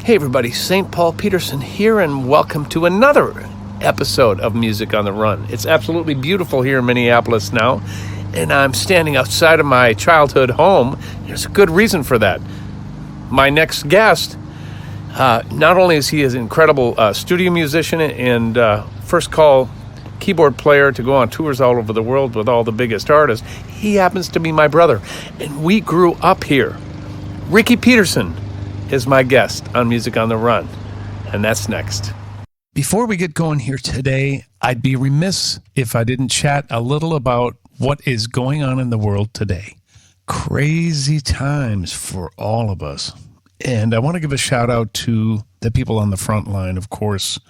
Hey everybody, St. Paul Peterson here, and welcome to another episode of Music on the Run. It's absolutely beautiful here in Minneapolis now, and I'm standing outside of my childhood home. There's a good reason for that. My next guest, not only is he an incredible studio musician and first call keyboard player to go on tours all over the world with all the biggest artists, he happens to be my brother, and we grew up here. Ricky Peterson is my guest on Music on the Run, and that's next. Before we get going here today, I'd be remiss if I didn't chat a little about what is going on in the world today. Crazy times for all of us. And I want to give a shout out to the people on the front line, of course,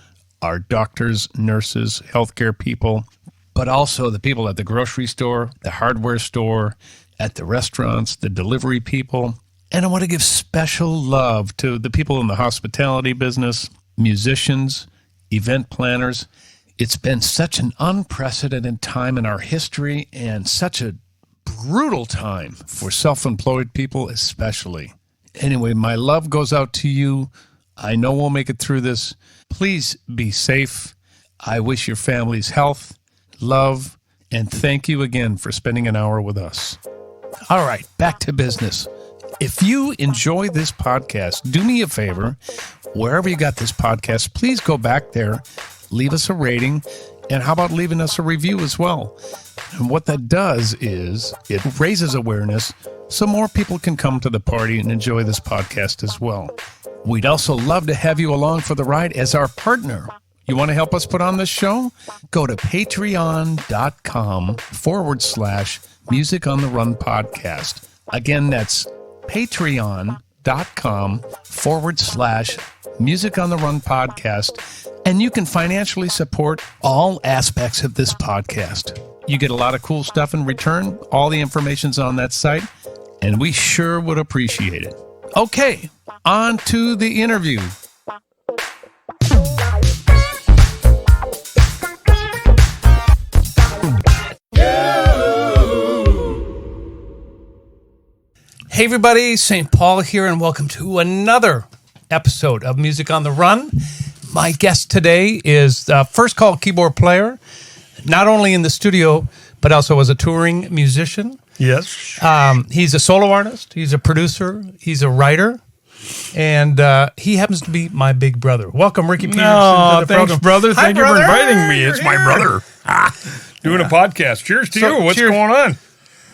our doctors, nurses, healthcare people, but also the people at the grocery store, the hardware store, at the restaurants, the delivery people. And I want to give special love to the people in the hospitality business, musicians, event planners. It's been such an unprecedented time in our history and such a brutal time for self-employed people especially. Anyway, my love goes out to you. I know we'll make it through this. Please be safe. I wish your families health, love, and thank you again for spending an hour with us. All right, back to business. If you enjoy this podcast, do me a favor, wherever you got this podcast, please go back there, leave us a rating, and how about leaving us a review as well? And what that does is it raises awareness so more people can come to the party and enjoy this podcast as well. We'd also love to have you along for the ride as our partner. You want to help us put on this show? Go to patreon.com/Music on the Run podcast. Again, that's patreon.com/Music on the Run podcast, and you can financially support all aspects of this podcast. You get a lot of cool stuff in return. All the information's on that site, and we sure would appreciate it. Okay, on to the interview. Hey everybody, St. Paul here, and welcome to another episode of Music on the Run. My guest today is the first call keyboard player, not only in the studio, but also as a touring musician. Yes. He's a solo artist, he's a producer, he's a writer, and he happens to be my big brother. Welcome, Ricky Peterson, to the thanks, program. brother. Hi, Thank you for inviting me. It's my brother. Doing a podcast. Cheers to you. What's going on?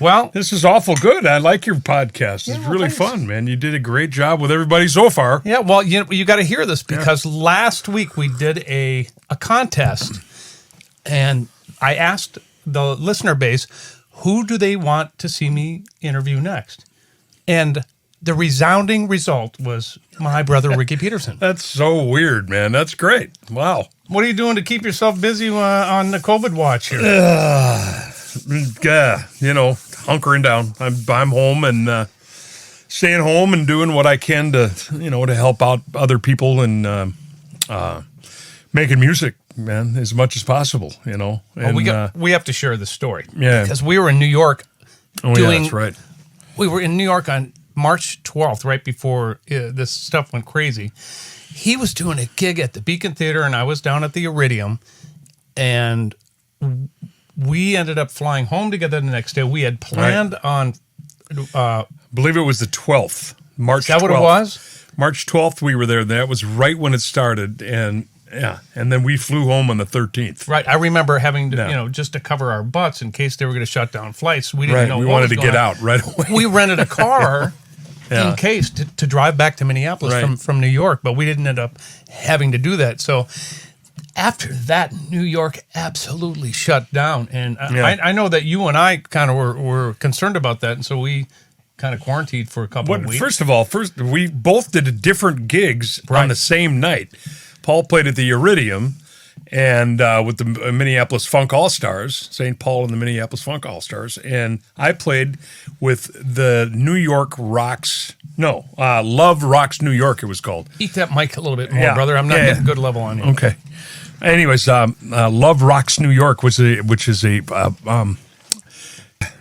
Well, this is awful good. I like your podcast. It's really fun, man. You did a great job with everybody so far. Yeah, well, you got to hear this because last week we did a contest, and I asked the listener base, who do they want to see me interview next? And the resounding result was my brother, Ricky Peterson. That's so weird, man. That's great. Wow. What are you doing to keep yourself busy on the COVID watch here? Hunkering down. I'm home and staying home and doing what I can to help out other people and making music, man, as much as possible, And, we have to share the story. Yeah. Because we were in New York that's right. We were in New York on March 12th, right before this stuff went crazy. He was doing a gig at the Beacon Theater, and I was down at the Iridium, and we ended up flying home together the next day. We had planned on... I believe it was the 12th, March 12th. Is that what it was? March 12th we were there. That was right when it started, and then we flew home on the 13th. Right. I remember having to, just to cover our butts in case they were going to shut down flights. We didn't know we what wanted was to get going on. out right away. We rented a car in case to drive back to Minneapolis from New York, but we didn't end up having to do that. So after that, New York absolutely shut down. And I know that you and I kind of were concerned about that, and so we kind of quarantined for a couple of weeks. First of all, we both did different gigs on the same night. Paul played at the Iridium and with the Minneapolis Funk All-Stars, St. Paul and the Minneapolis Funk All-Stars, and I played with the New York Rocks. No, Love Rocks New York, it was called. Eat that mic a little bit more, brother. I'm not getting a good level on you. Okay. Anyways, Love Rocks New York, which is a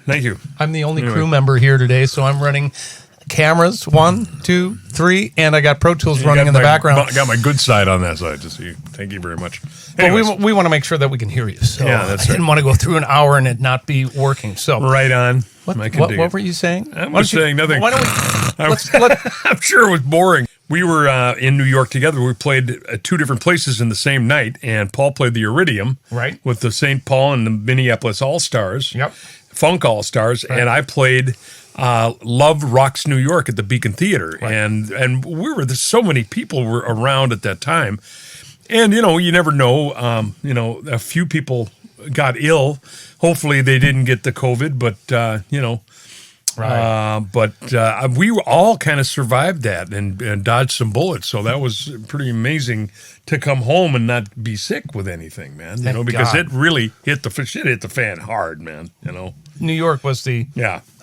thank you. I'm the only crew member here today, so I'm running cameras, 1, 2, 3, and I got Pro Tools running in the background. I got my good side on that side. Just so thank you very much. But we want to make sure that we can hear you. So yeah, that's I didn't want to go through an hour and it not be working. So right on. What were you saying? I was saying nothing. Why don't we? I'm sure it was boring. We were in New York together. We played at 2 different places in the same night, and Paul played the Iridium, right, with the St. Paul and the Minneapolis All Stars, yep, Funk All Stars, right, and I played Love Rocks New York at the Beacon Theater, right, and there's so many people were around at that time, and you never know, a few people got ill. Hopefully they didn't get the COVID, but right. But we all kind of survived that and dodged some bullets. So that was pretty amazing to come home and not be sick with anything, man. Because it really hit the fan hard, man. New York was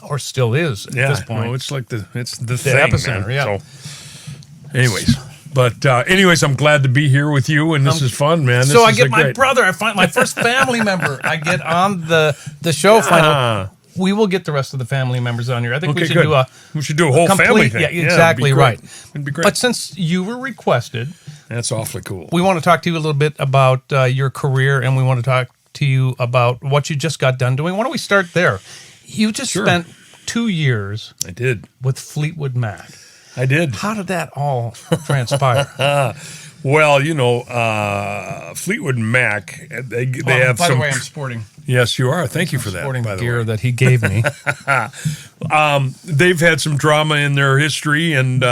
or still is at this point. It's like the thing, epicenter. Man. Yeah. So, anyways, I'm glad to be here with you, and this is fun, man. So I get my brother. I find my first family member. I get on the show. Final. We will get the rest of the family members on here. I think we should do a whole family thing. Yeah, exactly right. It'd be great. But since you were requested, that's awfully cool. We want to talk to you a little bit about your career, and we want to talk to you about what you just got done doing. Why don't we start there? You just spent 2 years. I did with Fleetwood Mac. I did. How did that all transpire? Well, Fleetwood Mac, they have by some. By the way, I'm sporting. Yes, you are. Thank you for that. Sporting by the gear way. that he gave me. They've had some drama in their history, and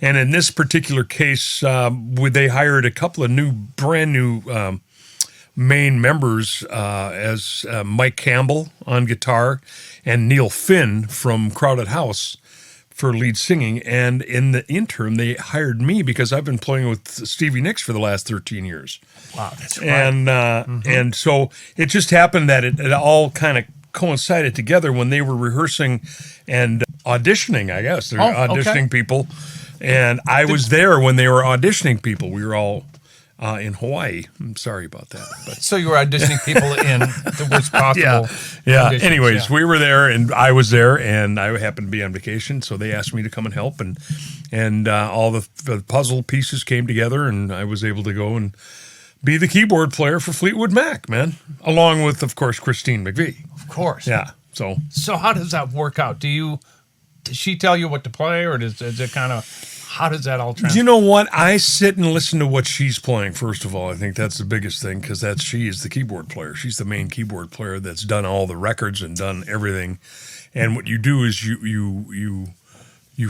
in this particular case, they hired a couple of brand new main members as Mike Campbell on guitar and Neil Finn from Crowded House for lead singing, and in the interim, they hired me because I've been playing with Stevie Nicks for the last 13 years. Wow, that's right. And so it just happened that it all kind of coincided together when they were rehearsing and auditioning, I guess. They're auditioning people, and I was there when they were auditioning people. We were all in Hawaii. I'm sorry about that. But. So you were auditioning people in the worst possible Yeah. Anyways, we were there, and I was there, and I happened to be on vacation, so they asked me to come and help, and all the puzzle pieces came together, and I was able to go and be the keyboard player for Fleetwood Mac, man, along with, of course, Christine McVie. Of course. Yeah. So how does that work out? Does she tell you what to play, or is it kind of... How does that all translate? You know what? I sit and listen to what she's playing, first of all. I think that's the biggest thing because she is the keyboard player. She's the main keyboard player that's done all the records and done everything. And what you do is you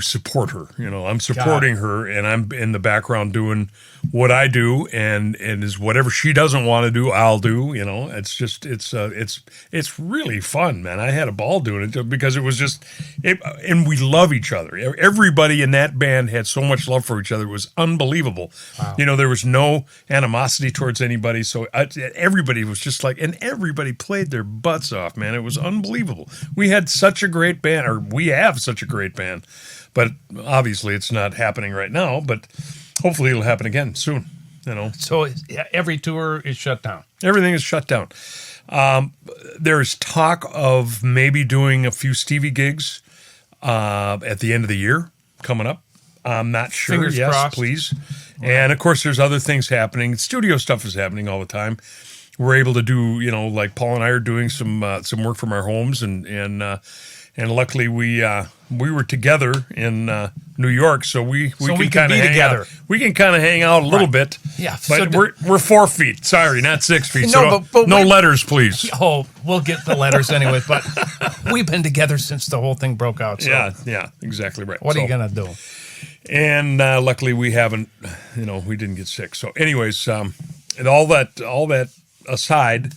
support her. I'm supporting her, and I'm in the background doing what I do, and is whatever she doesn't want to do, I'll do. It's just it's really fun, man. I had a ball doing it because it was just and we love each other. Everybody in that band had so much love for each other. It was unbelievable. Wow. There was no animosity towards anybody. So everybody was just like, and everybody played their butts off, man. It was unbelievable. We had such a great band, or we have such a great band. But obviously, it's not happening right now. But hopefully, it'll happen again soon. So every tour is shut down. Everything is shut down. There's talk of maybe doing a few Stevie gigs at the end of the year coming up. I'm not sure. Fingers crossed. Please. Right. And of course, there's other things happening. Studio stuff is happening all the time. We're able to do, like Paul and I are doing some work from our homes, and luckily we were together in New York, so we can kind of hang out. We can kind of hang out a little bit. Yeah, but we're 4 feet. Sorry, not 6 feet. No, so but no letters, please. Oh, we'll get the letters anyway. But we've been together since the whole thing broke out. So. Yeah, exactly right. What are you gonna do? And luckily we haven't. We didn't get sick. So, anyways, and all that aside,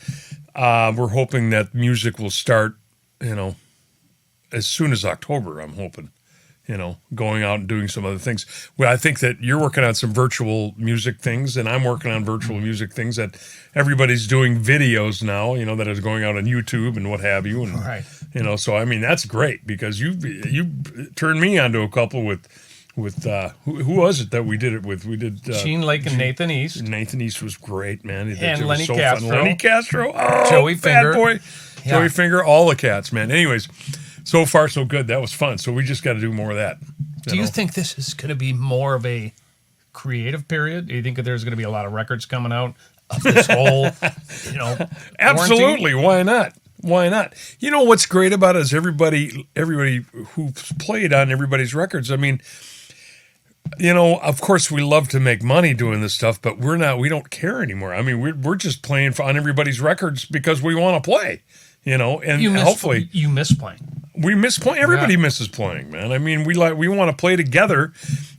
we're hoping that music will start. As soon as October, I'm hoping, going out and doing some other things. Well, I think that you're working on some virtual music things, and I'm working on virtual music things that everybody's doing videos now, that is going out on YouTube and what have you. And, right. So, I mean, that's great because you turned me onto a couple with who was it that we did it with? We did Sheen Lake and Nathan East. Nathan East was great, man. And Lenny Castro. Lenny Castro. Oh, Joey Finger. Bad boy. Yeah. Joey Finger, all the cats, man. Anyways, so far so good. That was fun. So we just got to do more of that. Do you think this is going to be more of a creative period? Do you think that there's going to be a lot of records coming out of this whole, Absolutely. Why not? Why not? You know what's great about it is everybody who's played on everybody's records. I mean, of course we love to make money doing this stuff, but we don't care anymore. I mean, we're just playing on everybody's records because we want to play, and hopefully you miss playing. We miss playing. Everybody misses playing, man. I mean, we want to play together,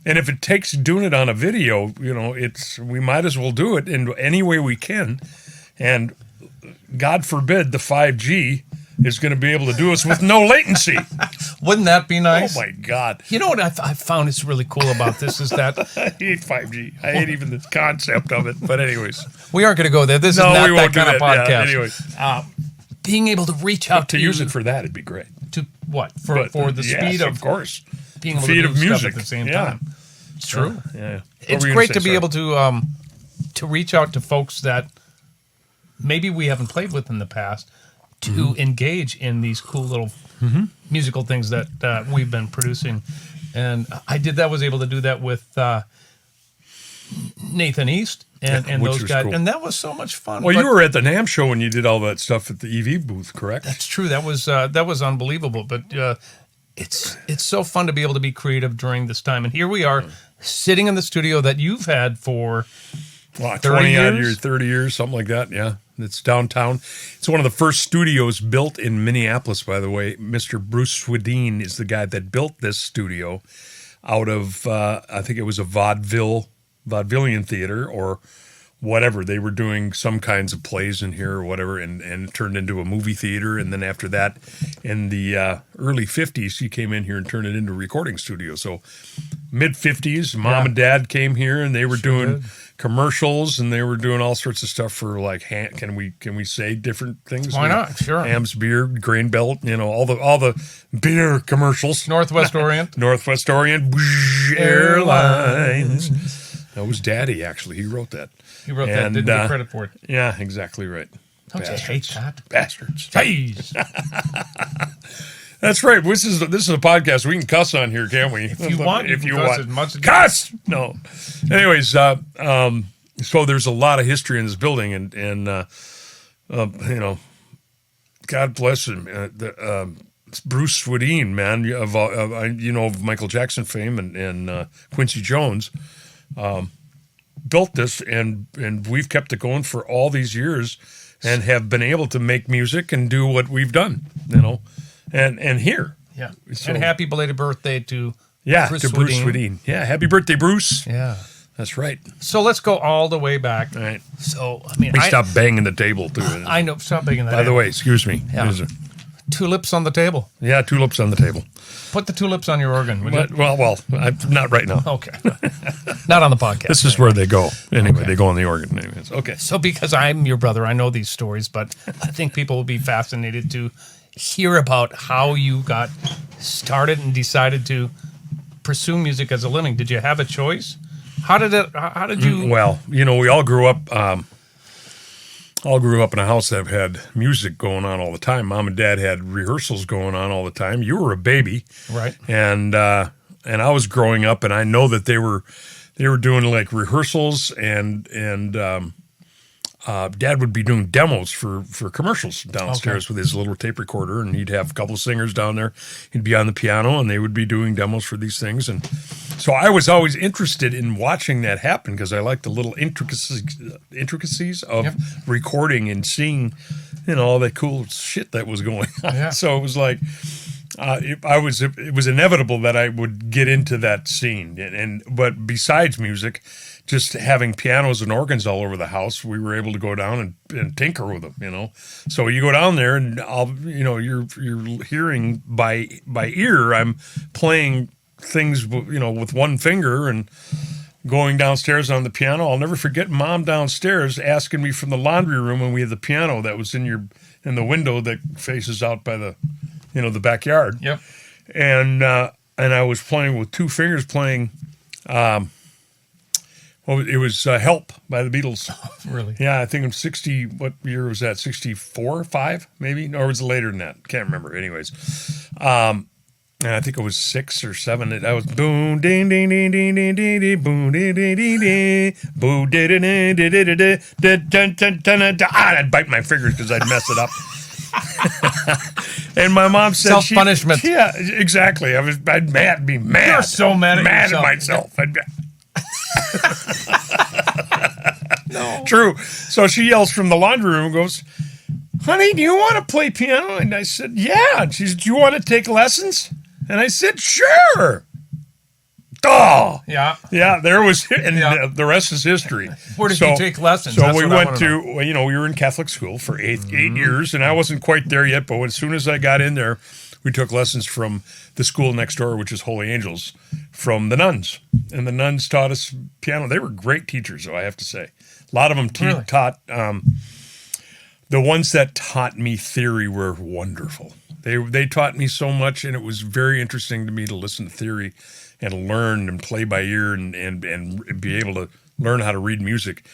and if it takes doing it on a video, we might as well do it in any way we can. And God forbid the 5G is going to be able to do us with no latency. Wouldn't that be nice? Oh my God! You know what I found is really cool about this is that I hate 5G. I hate even the concept of it. But anyways, we aren't going to go there. This is not that kind of podcast. Yeah, anyways, being able to reach out to use it for that, it'd be great. To what? For the speed of course, being able to do music at the same time. It's true. Yeah. It's great to be able to reach out to folks that maybe we haven't played with in the past to engage in these cool little musical things that we've been producing. And was able to do that with Nathan East and those guys. Cool. And that was so much fun. Well, you were at the NAMM show when you did all that stuff at the EV booth, correct? That's true. That was unbelievable. But it's so fun to be able to be creative during this time. And here we are sitting in the studio that you've had for 20 years, 30 years, something like that. Yeah. It's downtown. It's one of the first studios built in Minneapolis, by the way. Mr. Bruce Swedeen is the guy that built this studio out of, I think it was a vaudevillian theater or whatever. They were doing some kinds of plays in here or whatever, and it turned into a movie theater. And then after that, in the early 50s, he came in here and turned it into a recording studio. So mid-50s, Mom and Dad came here, and they were doing commercials, and they were doing all sorts of stuff for like, can we say different things? Why not? Sure. Ham's Beer, Grain Belt, all the beer commercials. Northwest Orient. Northwest Orient Airlines. That was Daddy, actually. He wrote that. He wrote that. Didn't get credit for it. Yeah, exactly right. Don't you hate that? Bastards. Jeez. That's right. This is a podcast. We can cuss on here, can't we? If you want. If you want. As much as cuss! No. Anyways, so there's a lot of history in this building, and God bless him. Bruce Swedeen, man, of Michael Jackson fame and Quincy Jones, built this, and we've kept it going for all these years, and have been able to make music and do what we've done, and here. Yeah. So, and happy belated birthday to Bruce Swedeen. Yeah, happy birthday, Bruce. Yeah. That's right. So let's go all the way back. All right. So, stop banging the table, too. I know. Stop banging the table. By the way, excuse me. Yeah. Tulips on the table. Yeah, tulips on the table. Put the tulips on your organ, would you? Well, not right now. Okay. Not on the podcast. This is where they go. Anyway, they go on the organ. Anyways. Okay. So because I'm your brother, I know these stories, but I think people will be fascinated to hear about how you got started and decided to pursue music as a living. Did you have a choice? How did you? Well, we all grew up in a house that had music going on all the time. Mom and Dad had rehearsals going on all the time. You were a baby, right? And I was growing up, and I know that they were doing like rehearsals, and Dad would be doing demos for commercials downstairs with his little tape recorder, and he'd have a couple of singers down there. He'd be on the piano, and they would be doing demos for these things. And so I was always interested in watching that happen because I like the little intricacies of recording and seeing, all that cool shit that was going on. Yeah. So it was like it was inevitable that I would get into that scene. But besides music, just having pianos and organs all over the house, we were able to go down and tinker with them, So you go down there and you're hearing by ear. I'm playing things, with one finger and going downstairs on the piano. I'll never forget Mom downstairs asking me from the laundry room when we had the piano that was in the window that faces out by the, the backyard. Yep. And I was playing with two fingers playing. It was Help by the Beatles. Really? Yeah, I think I'm 60. What year was that? 64, 5 maybe? Or was it later than that? Can't remember. Anyways, And I think it was 6 or 7. I was boom, ding, ding, ding, ding, ding, ding, ding, boom, ding, ding, ding, ding, boom, ding, ding, ding, ding, ding, ding, ding, ding, ding, ding. I'd bite my fingers because I'd mess it up. And my mom said, self-punishment. Yeah, exactly. I'd be mad. You're so mad at myself. I'd be, no. True. So she yells from the laundry room and goes, honey, do you want to play piano? And I said, yeah. And she said, do you want to take lessons? And I said, sure. Oh. Yeah. Yeah, there was, and the rest is history. Where did you take lessons? So we went to, we were in Catholic school for 8 years, and I wasn't quite there yet, but as soon as I got in there, we took lessons from the school next door, which is Holy Angels, from the nuns. And the nuns taught us piano. They were great teachers, though, I have to say. A lot of them taught, the ones that taught me theory were wonderful. They taught me so much, and it was very interesting to me to listen to theory and learn and play by ear and be able to learn how to read music.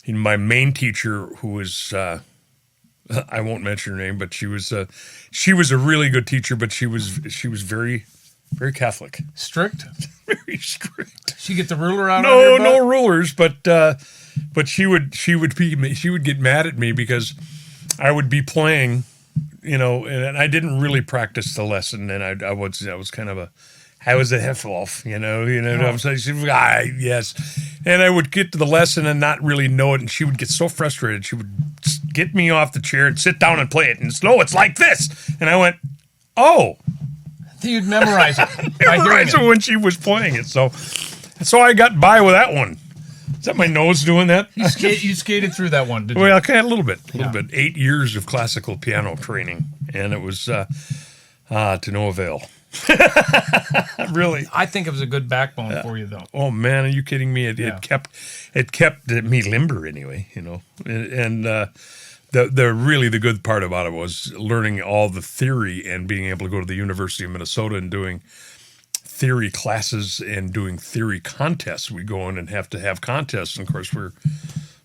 And my main teacher, who was I won't mention her name, but she was a really good teacher, but she was very, very Catholic. Strict? Very strict. She get the ruler out? No rulers, but she would get mad at me because I would be playing, and I didn't really practice the lesson, and I was kind of I was a Heffwolf, I'm saying? She was, yes. And I would get to the lesson and not really know it, and she would get so frustrated. She would get me off the chair and sit down and play it, and it's like this. And I went, oh. You'd memorize it. Memorize it when she was playing it. So I got by with that one. Is that my nose doing that? You skated through that one, didn't you? Well, okay, a little bit. 8 years of classical piano training, and it was to no avail. Really, I think it was a good backbone for you, though. Oh man, are you kidding me? It kept me limber anyway, and the good part about it was learning all the theory and being able to go to the University of Minnesota and doing theory classes and doing theory contests. We go in and have to have contests, and of course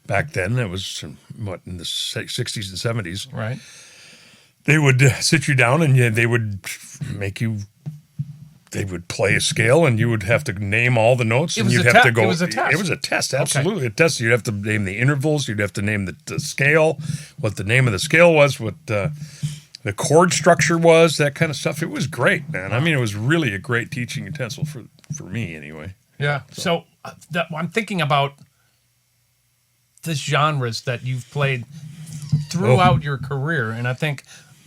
back then it was in the 60s and 70s, right? They would sit you down and they would make you. They would play a scale, and you would have to name all the notes, and you'd have to go. It was a test. It was a test, absolutely a test. You'd have to name the intervals. You'd have to name the scale, what the name of the scale was, what the chord structure was, that kind of stuff. It was great, man. I mean, it was really a great teaching utensil for me, anyway. Yeah. So I'm thinking about the genres that you've played throughout your career, and I think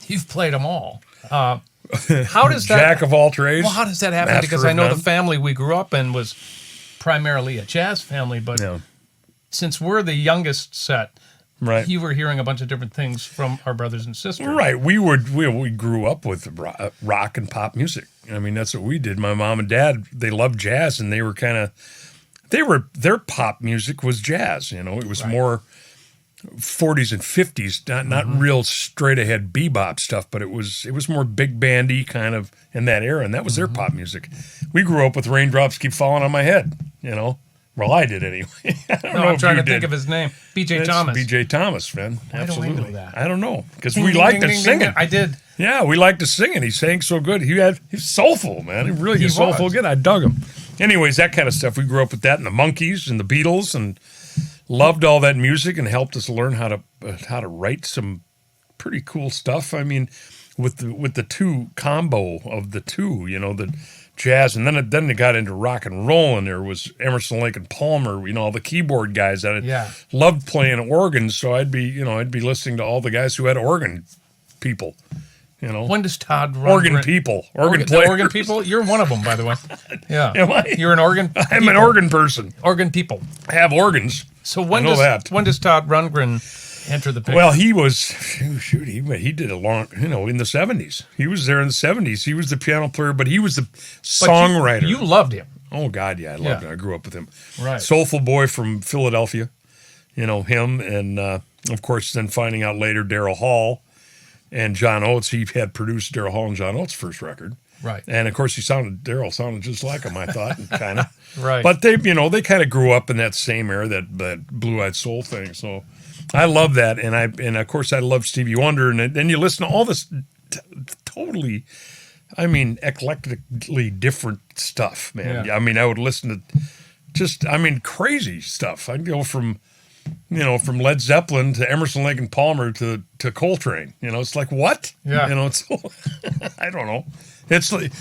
you've played them all. How does that Jack of all trades? Well, how does that happen? Because I know the family we grew up in was primarily a jazz family, but since we're the youngest set, right, you were hearing a bunch of different things from our brothers and sisters. Right, we grew up with rock and pop music. I mean, that's what we did. My mom and dad, they loved jazz, and they were their pop music was jazz. It was more 40s and 50s, not real straight ahead bebop stuff, but it was more big bandy kind of in that era, and that was their pop music. We grew up with Raindrops Keep Falling on My Head, Well, I did anyway. I'm trying to think of his name. B.J. Thomas. B.J. Thomas, man. Absolutely. Why do I know that? I don't know, because we liked to sing it. I did. Yeah, we liked to sing it. He sang so good. He's soulful, man. He really is soulful good. I dug him. Anyways, that kind of stuff. We grew up with that, and the Monkees and the Beatles, and loved all that music, and helped us learn how to write some pretty cool stuff. I mean, with the two combo of the two, the jazz, and then they got into rock and roll, and there was Emerson, Lake and Palmer, all the keyboard guys that loved playing organs. So I'd be listening to all the guys who had organ people. When does Todd run? Organ people. Organ players. Organ people? You're one of them, by the way. Yeah. Am I? You're an organ I'm an organ person. Organ people. I have organs. So when does Todd Rundgren enter the picture? Well, he was, he did a long, in the 70s. He was there in the 70s. He was the piano player, but he was the songwriter. You loved him. Oh, God, yeah. I loved him. I grew up with him. Right. Soulful boy from Philadelphia, him. And, of course, then finding out later, Daryl Hall and John Oates. He had produced Daryl Hall and John Oates' first record. Right. And, of course, Daryl sounded just like him, I thought, kind of. Right. But they kind of grew up in that same era, that blue-eyed soul thing. So I love that. And of course, I love Stevie Wonder. And then you listen to all this totally I mean, eclectically different stuff, man. Yeah. I mean, I would listen to crazy stuff. I'd go from Led Zeppelin to Emerson, Lake and Palmer to Coltrane. It's like, what? Yeah. It's I don't know. It's like,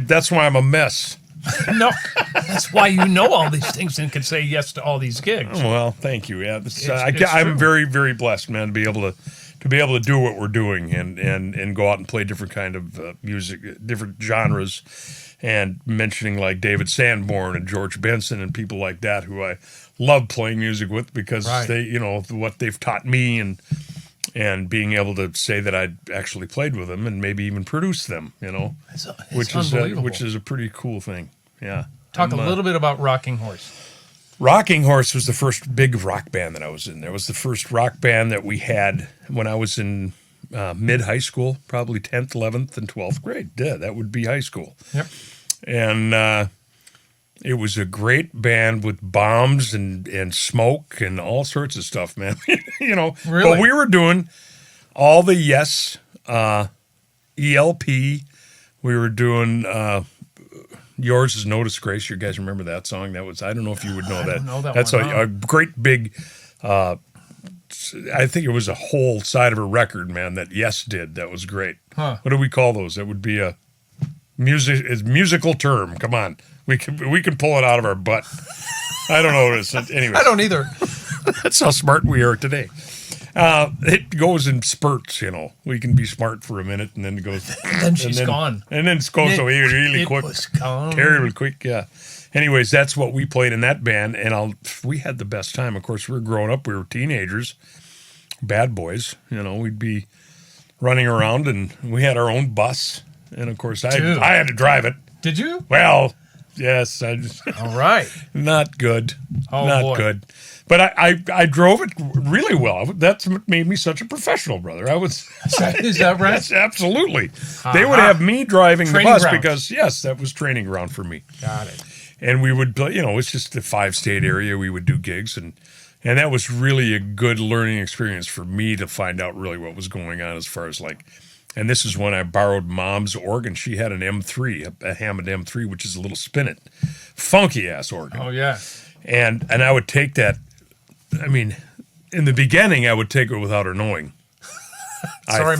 that's why I'm a mess. No, that's why you know all these things and can say yes to all these gigs. Well, thank you. Yeah, It's I'm true. very, very blessed, man, to be able to do what we're doing and go out and play different kind of music, different genres, and mentioning like David Sanborn and George Benson and people like that who I love playing music with because Right. they, what they've taught me and being able to say that I'd actually played with them and maybe even produced them, It's which unbelievable. is a pretty cool thing. Yeah. Talk a little bit about Rocking Horse. Rocking Horse was the first big rock band that I was in. There was the first rock band that we had when I was in mid-high school, probably 10th, 11th, and 12th grade. Yeah, that would be high school. Yep. And it was a great band with bombs and smoke and all sorts of stuff, man. Really? But we were doing all the Yes, ELP. We were doing Yours Is No Disgrace. You guys remember that song? That was, I don't know if you would know that. I don't know that That's one, a great big, I think it was a whole side of a record, man, that Yes did. That was great. Huh. What do we call those? That would be a musical term. Come on. We can pull it out of our butt. I don't know what it is. Anyway, I don't either. that's how smart we are today. It goes in spurts, We can be smart for a minute, and then it goes. And then she's gone. And then it goes away really quick. It was gone. Terribly quick, yeah. Anyways, that's what we played in that band, and we had the best time. Of course, we were growing up. We were teenagers, bad boys. We'd be running around, and we had our own bus. And, of course, I had to drive it. Did you? Well, yes. All right. Not good. Oh, Not boy. good. But I drove it really well. That's what made me such a professional, brother. I was. Is that right? Yes, absolutely. They would have me driving Training the bus grounds. because, yes, that was training ground for me. Got it. And we would play, it's just a 5-state area. We would do gigs. And that was really a good learning experience for me to find out really what was going on as far as like. And this is when I borrowed Mom's organ. She had an M3, a Hammond M3, which is a little spinet. Funky ass organ. Oh, yeah. And I would take that. I mean, in the beginning, I would take it without her knowing. Sorry,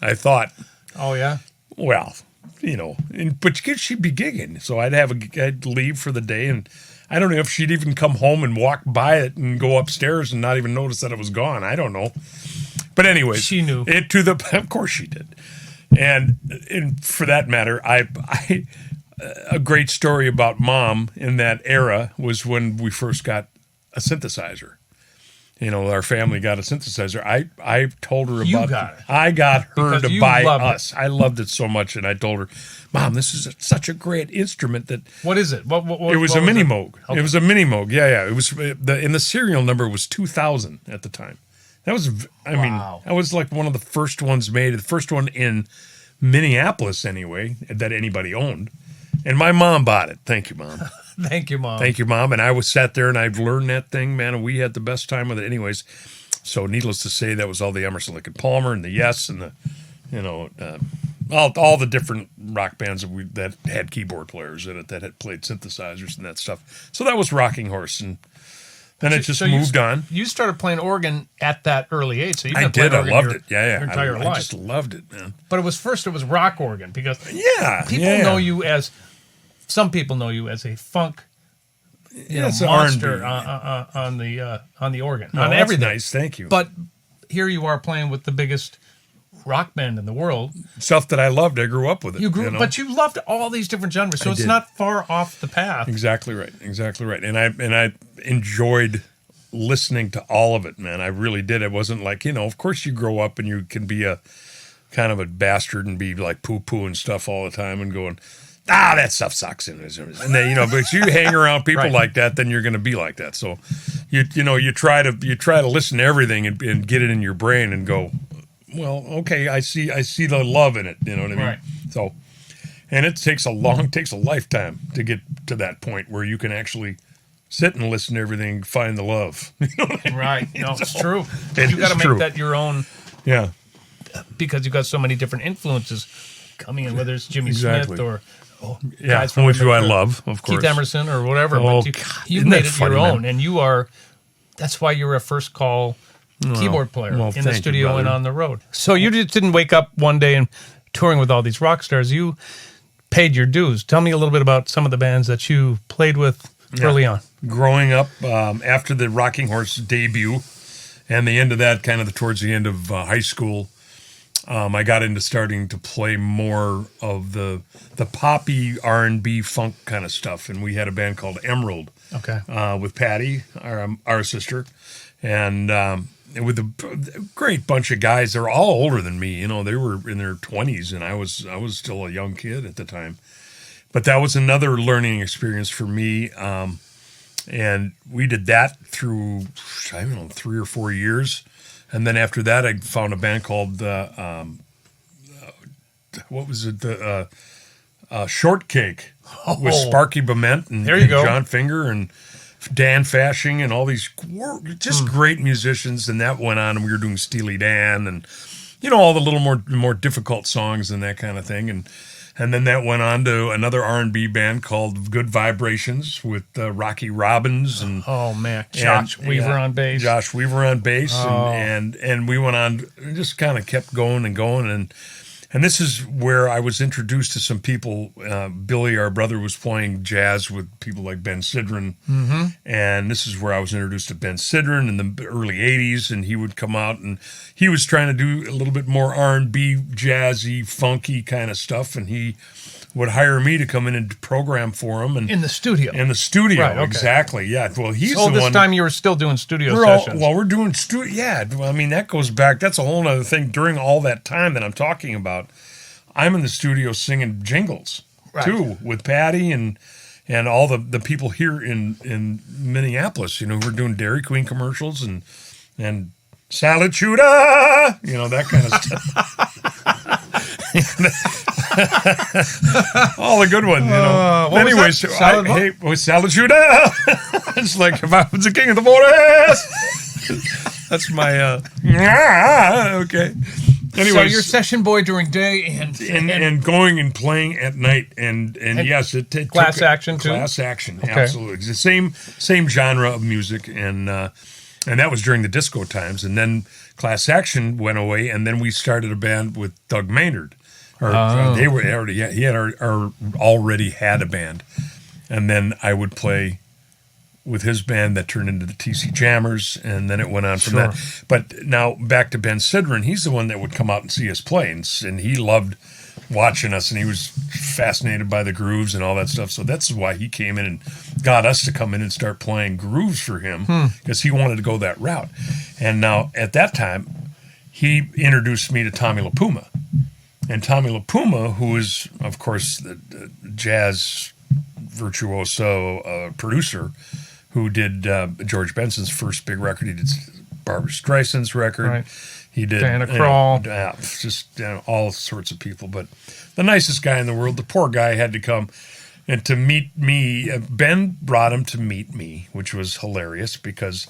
I thought, Oh, yeah. well, but she'd be gigging. So I'd leave for the day, and I don't know if she'd even come home and walk by it and go upstairs and not even notice that it was gone. I don't know. But anyways, She knew. Of course she did. And for that matter, a great story about Mom in that era was when we first got a synthesizer. Our family got a synthesizer. I told her You about got it. I got her Because to you buy loved it. us. I loved it so much, and I told her, Mom, this is such a great instrument that What is it? What it was what a mini it? Moog. Okay. It was a mini Moog. Yeah. It was in the serial number was 2000 at the time. That was, Wow. that was like one of the first ones made, the first one in Minneapolis anyway, that anybody owned. And my mom bought it. Thank you, Mom. Thank you, Mom. Thank you, Mom. And I was sat there and I've learned that thing, man, and we had the best time with it anyways. So needless to say, that was all the Emerson, Lake and Palmer and the Yes and the, all the different rock bands that had keyboard players in it that had played synthesizers and that stuff. So that was Rocking Horse, and then it just moved on. You started playing organ at that early age. So you've I been did. playing I organ loved your, it. Yeah. Your entire I life. just loved it, man. But it was rock organ because Yeah. know you as some people know you as a funk It's monster R&B. on the organ No, on that's everything. nice. Thank you. But here you are playing with the biggest rock band in the world. Stuff that I loved. I grew up with it. But you loved all these different genres, so it's did. not far off the path. Exactly right. And I enjoyed listening to all of it, man. I really did. It wasn't like, of course you grow up and you can be a kind of a bastard and be like poo-poo and stuff all the time and going, that stuff sucks. And then, but if you hang around people Right. like that, then you're going to be like that. So you try to listen to everything and get it in your brain and go, well, okay, I see the love in it. You know what I mean? Right. So, and it takes a lifetime to get to that point where you can actually sit and listen to everything, find the love. You know what I mean? Right. No, it's true. It You got to is make true. that your own Yeah. because you've got so many different influences coming in, whether it's Jimmy Exactly. Smith or Yeah, which I love, of course. Keith Emerson or whatever. Oh, but God, you isn't made that it funny, your own, man? and that's why you're a first call keyboard player in the thank you, studio and brother. on the road. So you just didn't wake up one day and touring with all these rock stars. You paid your dues. Tell me a little bit about some of the bands that you played with early on. Growing up, after the Rocking Horse debut and the end of that, kind of towards the end of high school, I got into starting to play more of the poppy R&B funk kind of stuff, and we had a band called Emerald. Okay. With Patty, our sister, and with a great bunch of guys. They're all older than me. You know, they were in their 20s, and I was still a young kid at the time. But that was another learning experience for me. And we did that through, 3 or 4 years. And then after that, I found a band called, Shortcake with Sparky Bement and, There you go. John Finger and Dan Fashing and all these just great musicians. And that went on, and we were doing Steely Dan and, all the little more difficult songs and that kind of thing. And then that went on to another R&B band called Good Vibrations with Rocky Robbins and Josh Weaver on bass. Josh Weaver on bass, and we went on, just kind of kept going and this is where I was introduced to some people. Billy, our brother, was playing jazz with people like Ben Sidran, and this is where I was introduced to Ben Sidran in the early '80s. And he would come out, and he was trying to do a little bit more R&B, jazzy, funky kind of stuff, and he would hire me to come in and program for him. And in the studio. Right, okay. Exactly. Yeah. Well, he's so the this one. time you were still doing studio sessions. We're doing studio. Yeah. I mean, that goes back. That's a whole other thing. During all that time that I'm talking about, I'm in the studio singing jingles too with Patty and all the people here in Minneapolis. We're doing Dairy Queen commercials and Salituda, that kind of stuff. All the good ones, Anyways, Salituda. It's like if I was the king of the forest. That's my okay. Anyways, so you're session boy during day and going and playing at night and yes, it Class Action too. Class Action, okay. Absolutely. It's the same genre of music, and that was during the disco times. And then Class Action went away, and then we started a band with Doug Maynard. They were already he had already had a band, and then I would play with his band that turned into the TC Jammers, and then it went on from that. But now back to Ben Sidran, he's the one that would come out and see us play, and he loved watching us, and he was fascinated by the grooves and all that stuff. So that's why he came in and got us to come in and start playing grooves for him, because he wanted to go that route. And now at that time, he introduced me to Tommy LiPuma. And Tommy LiPuma, who is, of course, the jazz virtuoso producer, who did George Benson's first big record. He did Barbra Streisand's record. Right. He did Diana Krall. Just all sorts of people. But the nicest guy in the world. The poor guy had to come and to meet me. Ben brought him to meet me, which was hilarious because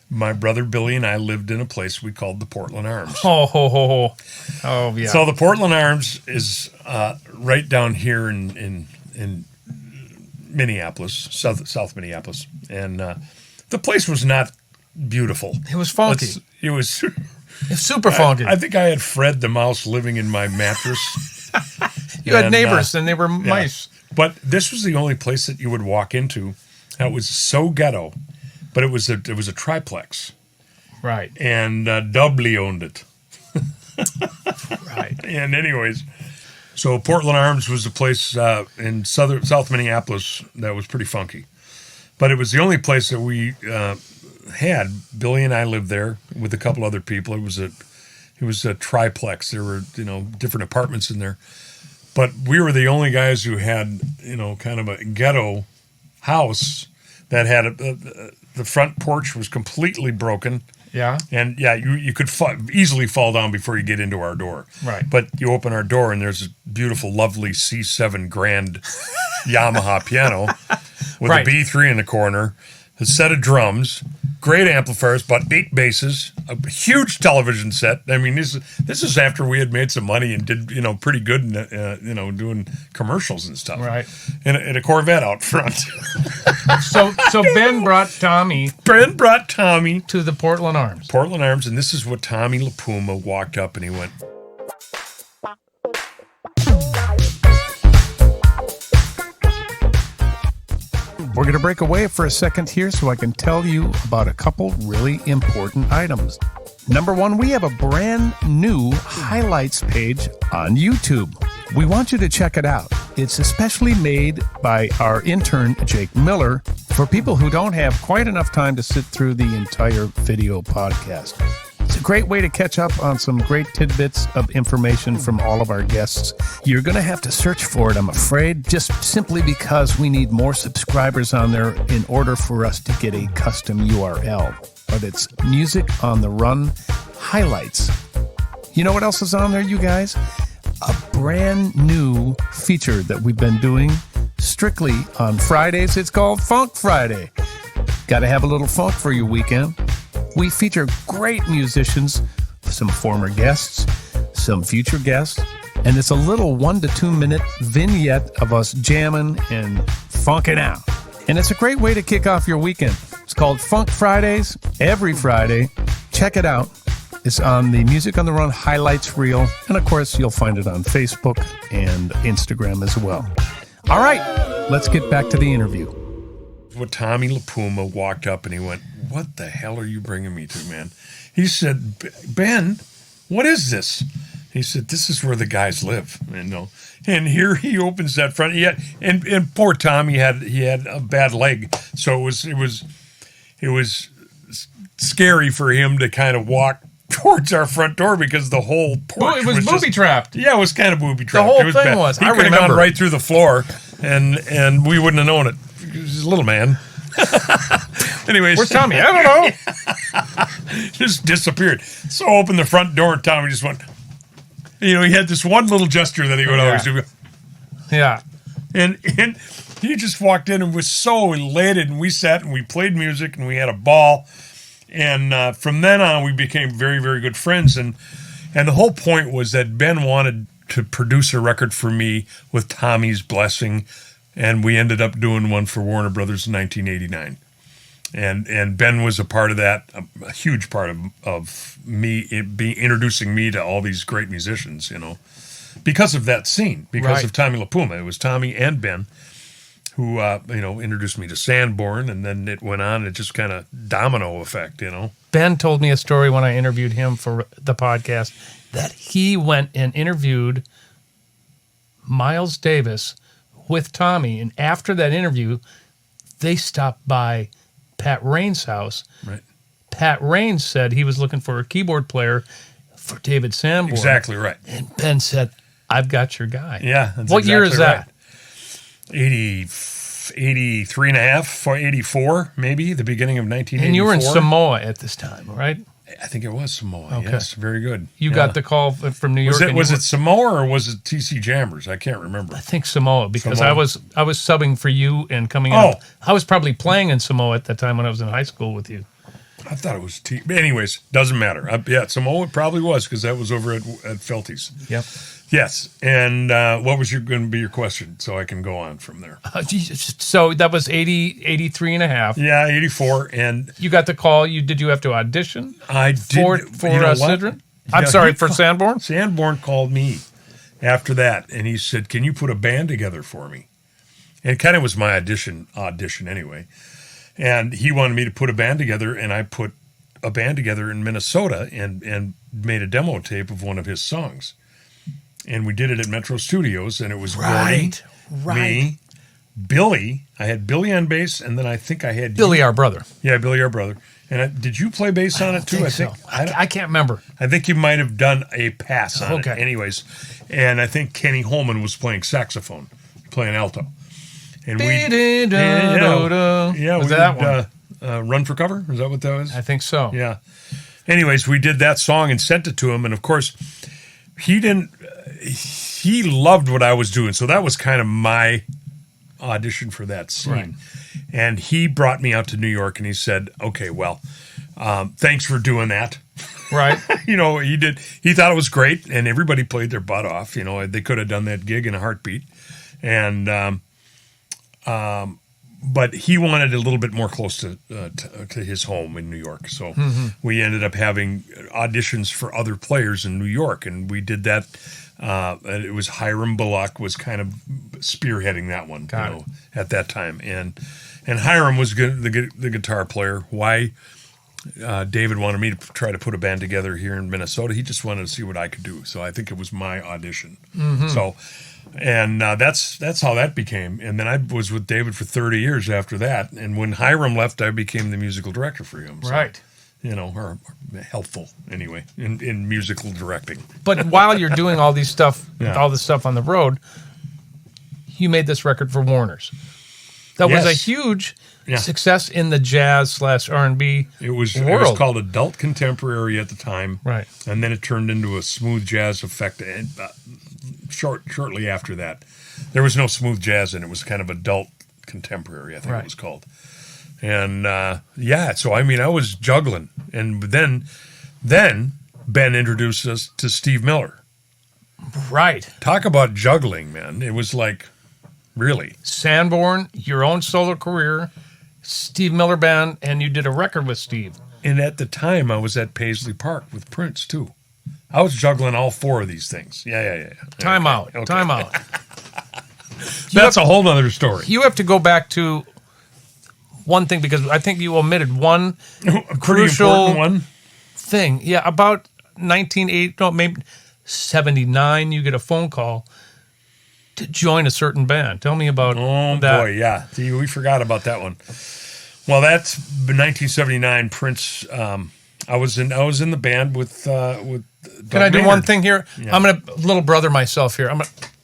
my brother Billy and I lived in a place we called the Portland Arms. Oh, yeah. So the Portland Arms is right down here in Minneapolis, South Minneapolis, and the place was not beautiful. It was funky. It was super funky. I think I had Fred the mouse living in my mattress. You had neighbors, and they were mice. But this was the only place that you would walk into that was so ghetto. But it was a triplex, right? And Dudley owned it, right? And anyways. So Portland Arms was a place in South Minneapolis that was pretty funky. But it was the only place that we had. Billy and I lived there with a couple other people. It was a triplex. There were, different apartments in there. But we were the only guys who had, kind of a ghetto house that had the front porch was completely broken. Yeah. And you could easily fall down before you get into our door. Right. But you open our door and there's a beautiful, lovely C7 grand Yamaha piano with a B3 in the corner, a set of drums, great amplifiers, bought 8 basses, a huge television set. I mean, this is after we had made some money and did, pretty good, doing commercials and stuff. Right. And a Corvette out front. So Ben brought Tommy to the Portland Arms. Portland Arms, and this is what Tommy LiPuma walked up and he went, We're going to break away for a second here so I can tell you about a couple really important items. Number one, we have a brand new highlights page on YouTube. We want you to check it out. It's especially made by our intern, Jake Miller, for people who don't have quite enough time to sit through the entire video podcast. It's a great way to catch up on some great tidbits of information from all of our guests. You're going to have to search for it, I'm afraid, just simply because we need more subscribers on there in order for us to get a custom URL. But it's Music on the Run Highlights. You know what else is on there, you guys? A brand new feature that we've been doing strictly on Fridays. It's called Funk Friday. Got to have a little funk for your weekend. We feature great musicians, some former guests, some future guests, and it's a little 1 to 2 minute vignette of us jamming and funking out. And it's a great way to kick off your weekend. It's called Funk Fridays, every Friday. Check it out. It's on the Music on the Run highlights reel, and of course, you'll find it on Facebook and Instagram as well. All right, let's get back to the interview. What Tommy LiPuma walked up and he went, "What the hell are you bringing me to, man?" He said, "Ben, what is this?" He said, "This is where the guys live." And here he opens that front. And poor Tommy he had a bad leg, so it was scary for him to kind of walk towards our front door because the whole porch it was booby trapped. Yeah, it was kind of booby trapped. The whole it was thing bad. was. He I could have remember gone right through the floor, and we wouldn't have known it. He was a little man. Anyways, where's Tommy? I don't know. Just disappeared. So I opened the front door, and Tommy just went. He had this one little gesture that he would always do. Yeah, and he just walked in and was so elated, and we sat and we played music and we had a ball, and from then on we became very, very good friends. And the whole point was that Ben wanted to produce a record for me with Tommy's blessing. And we ended up doing one for Warner Brothers in 1989. And Ben was a part of that, a huge part of me introducing me to all these great musicians, because of that scene, because of Tommy LiPuma. It was Tommy and Ben who, introduced me to Sanborn, and then it went on, it just kind of domino effect, Ben told me a story when I interviewed him for the podcast that he went and interviewed Miles Davis with Tommy, and after that interview, they stopped by Pat Raines' house. Right. Pat Raines said he was looking for a keyboard player for David Sanborn. Exactly right. And Ben said, "I've got your guy." Yeah. What year is that? 83 and a half, or 84, maybe, the beginning of 1984. And you were in Samoa at this time, right? I think it was Samoa. Okay. Yes, very good. You got the call from New York. Was it Samoa or was it TC Jammers? I can't remember. I think Samoa, because Samoa. I was subbing for you and coming in. I was probably playing in Samoa at that time when I was in high school with you. I thought it was anyways, doesn't matter. Samoa probably was, because that was over at Felty's. Yep. Yes. And what was going to be your question, so I can go on from there? So that was 83 and a half. Yeah, 84. And you got the call. Did you have to audition? I did. For Sidran? I'm sorry, for Sanborn? Sanborn called me after that, and he said, "Can you put a band together for me?" And it kind of was my audition anyway. And he wanted me to put a band together, and I put a band together in Minnesota and made a demo tape of one of his songs. And we did it at Metro Studios, and it was Gordon, me, Billy. I had Billy on bass, and then I think I had Billy, our brother. Yeah, Billy, our brother. And did you play bass on it too? I think so. I can't remember. I think you might have done a pass on it. Okay. Anyways, and I think Kenny Holman was playing saxophone, playing alto. And we was that one? Run for Cover? Is that what that was? I think so. Yeah. Anyways, we did that song and sent it to him, and of course, he loved what I was doing, so that was kind of my audition for that scene. Right. And he brought me out to New York and he said, okay, well, thanks for doing that. Right. He did. He thought it was great, and everybody played their butt off. They could have done that gig in a heartbeat, and but he wanted a little bit more close to his home in New York. So we ended up having auditions for other players in New York, and we did that. And it was Hiram Bullock was kind of spearheading that one, at that time, and Hiram was good, the guitar player. Why? David wanted me to try to put a band together here in Minnesota. He just wanted to see what I could do. So I think it was my audition. So, and that's how that became. And then I was with David for 30 years after that. And when Hiram left, I became the musical director for him. So, Right. Or helpful anyway in musical directing. But while you're doing all this stuff on the road, you made this record for Warner's. That was a huge success in the jazz / R&B It was called adult contemporary at the time, right? And then it turned into a smooth jazz effect. And shortly after that, there was no smooth jazz, and it was kind of adult contemporary. I think it was called. And so I was juggling, and then Ben introduced us to Steve Miller. Right. Talk about juggling, man! It was like. Really? Sanborn, your own solo career, Steve Miller Band, and you did a record with Steve. And at the time, I was at Paisley Park with Prince, too. I was juggling all four of these things. Yeah. Time out. That's a whole nother story. You have to go back to one thing, because I think you omitted one crucial one thing. Yeah, about 79, you get a phone call to join a certain band. Tell me about that. Oh, boy, yeah. See, we forgot about that one. Well, that's 1979. Prince. I was in the band with. Doug Can I do Maynard. one thing here? Yeah. I'm gonna little brother myself here.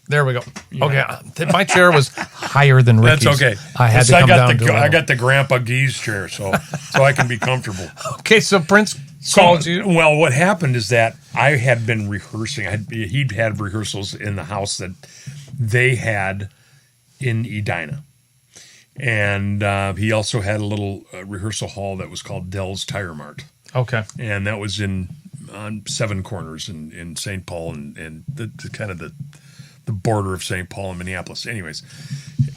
There we go. Okay, my chair was higher than Ricky's. That's okay. I had to come down to I got the Grandpa Geese chair, so I can be comfortable. Okay, so Prince called you. Well, what happened is that I had been rehearsing. He'd had rehearsals in the house that they had in Edina. And he also had a little rehearsal hall that was called Dell's Tire Mart. Okay. And that was on Seven Corners in St. Paul and the kind of the border of St. Paul and Minneapolis. Anyways,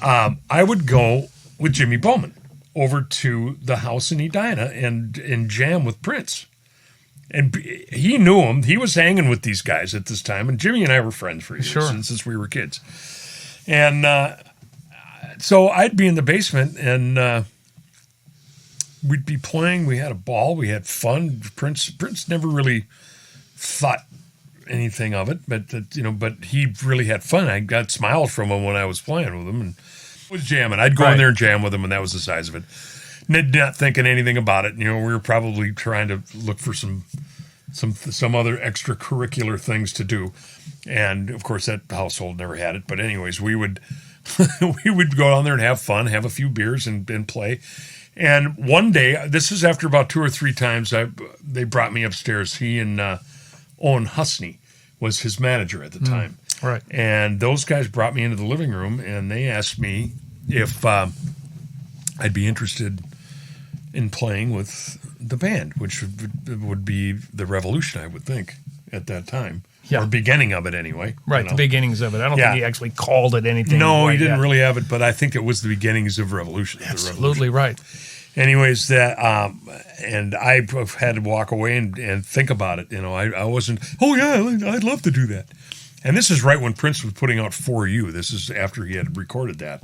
I would go with Jimmy Bowman over to the house in Edina and jam with Prince. And he knew him. He was hanging with these guys at this time. And Jimmy and I were friends for years since we were kids. And so I'd be in the basement and we'd be playing. We had a ball. We had fun. Prince never really thought anything of it, but he really had fun. I got smiles from him when I was playing with him and was jamming. I'd go in there and jam with him, and that was the size of it. Not thinking anything about it. We were probably trying to look for some other extracurricular things to do, and of course that household never had it. But anyways, we would go down there and have fun, have a few beers, and play. And one day, this is after about 2 or 3 times, they brought me upstairs. He and Owen Husney was his manager at the time, right? And those guys brought me into the living room, and they asked me if I'd be interested in playing with the band, which would be the Revolution, I would think, at that time. Yeah. Or beginning of it anyway. Right, the beginnings of it. I don't think he actually called it anything. No, he didn't really have it, but I think it was the beginnings of Revolution. Absolutely right. Anyways, and I had to walk away and think about it. I wasn't, I'd love to do that. And this is right when Prince was putting out For You. This is after he had recorded that.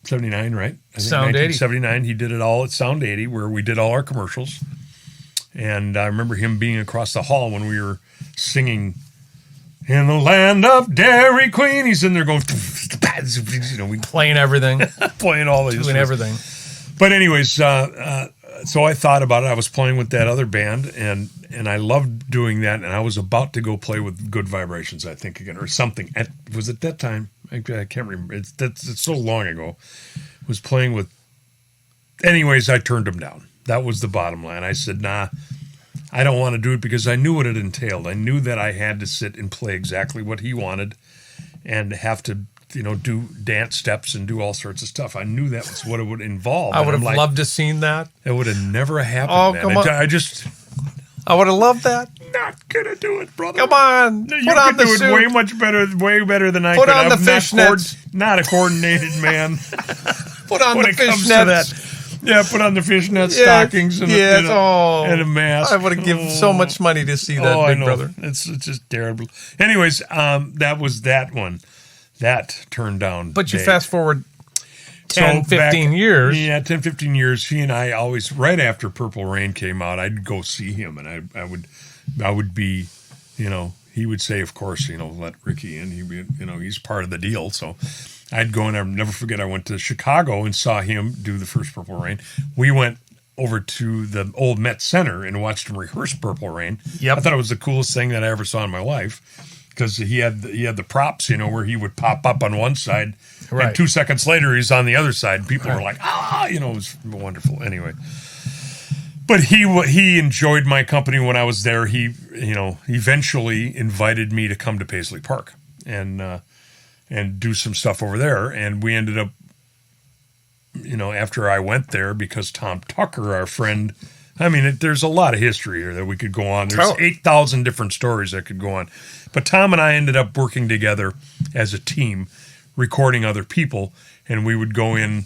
79, right? I think Sound 80. 1979. He did it all at Sound 80, where we did all our commercials. And I remember him being across the hall when we were singing "In the Land of Dairy Queen." He's in there going, playing everything, playing all these, doing everything. But anyways, so I thought about it. I was playing with that other band, and I loved doing that. And I was about to go play with Good Vibrations, I think, again, or something. Was it that time? I can't remember. It's so long ago. Was playing with. Anyways, I turned him down. That was the bottom line. I said, nah, I don't want to do it, because I knew what it entailed. I knew that I had to sit and play exactly what he wanted and have to do dance steps and do all sorts of stuff. I knew that was what it would involve. I would have loved to seen that. It would have never happened. Oh, man. come on. I would have loved that. Not gonna do it, brother. Come on. You could do it way much better, way better than I could. Put on the fishnets. Not a coordinated man. Put on when the it comes to fishnets. that. Yeah, put on the fishnet stockings and a mask. I would have given so much money to see that, big brother. It's just terrible. Anyways, that was that one. That turned down. But you Dave. fast forward 10, 15 years. Yeah, 10, 15 years. He and I always, right after Purple Rain came out, I'd go see him, and I would be, he would say, of course, let Ricky in. He'd be, he's part of the deal. So I'd go, and I'll never forget, I went to Chicago and saw him do the first Purple Rain. We went over to the old Met Center and watched him rehearse Purple Rain. Yep. I thought it was the coolest thing that I ever saw in my life. Because he had the props, where he would pop up on one side, right. and 2 seconds later he's on the other side. And people were like, it was wonderful. Anyway, but he enjoyed my company when I was there. He eventually invited me to come to Paisley Park and do some stuff over there. And we ended up, after I went there, because Tom Tucker, our friend. I mean, there's a lot of history here that we could go on. There's 8,000 different stories that could go on. But Tom and I ended up working together as a team, recording other people, and we would go in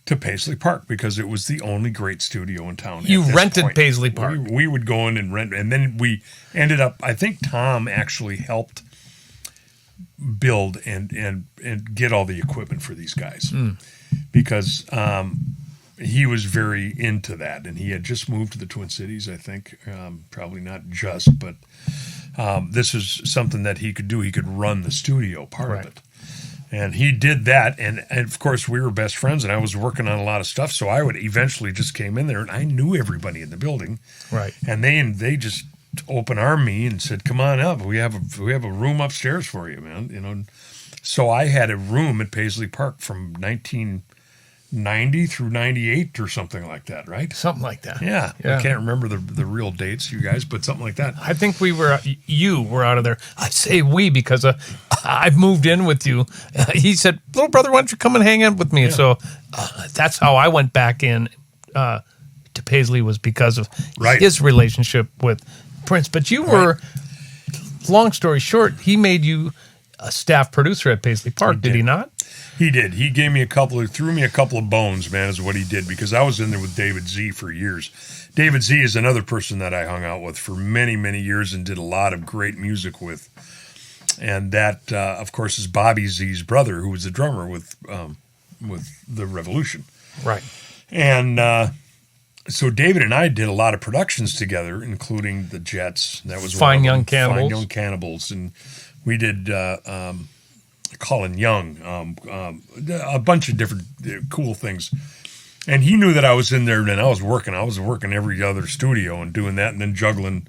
to Paisley Park because it was the only great studio in town. You rented Paisley Park. We would go in and rent, and then we ended up, I think Tom actually helped build and get all the equipment for these guys because he was very into that, and he had just moved to the Twin Cities, I think. Probably not just, but this is something that he could do. He could run the studio part of it. And he did that, and of course, we were best friends, and I was working on a lot of stuff, so I would eventually just came in there, and I knew everybody in the building. Right. And they just open-armed me and said, come on up. We have a room upstairs for you, man. So I had a room at Paisley Park from 1990 through 98 or something like that, right? Something like that. Yeah. I can't remember the real dates, you guys, but something like that. I think you were out of there. I say we because I've moved in with you. He said, little brother, why don't you come and hang out with me? Yeah. So that's how I went back in to Paisley, was because of his relationship with Prince. But you were, long story short, he made you a staff producer at Paisley Park, did he not? He did. He threw me a couple of bones, man, is what he did, because I was in there with David Z for years. David Z is another person that I hung out with for many, many years and did a lot of great music with. And that, of course, is Bobby Z's brother, who was the drummer with The Revolution. Right. And so David and I did a lot of productions together, including The Jets. That was Fine Young Cannibals. Fine Young Cannibals. And we did Colin Young, a bunch of different cool things. And he knew that I was in there, and I was working every other studio and doing that, and then juggling,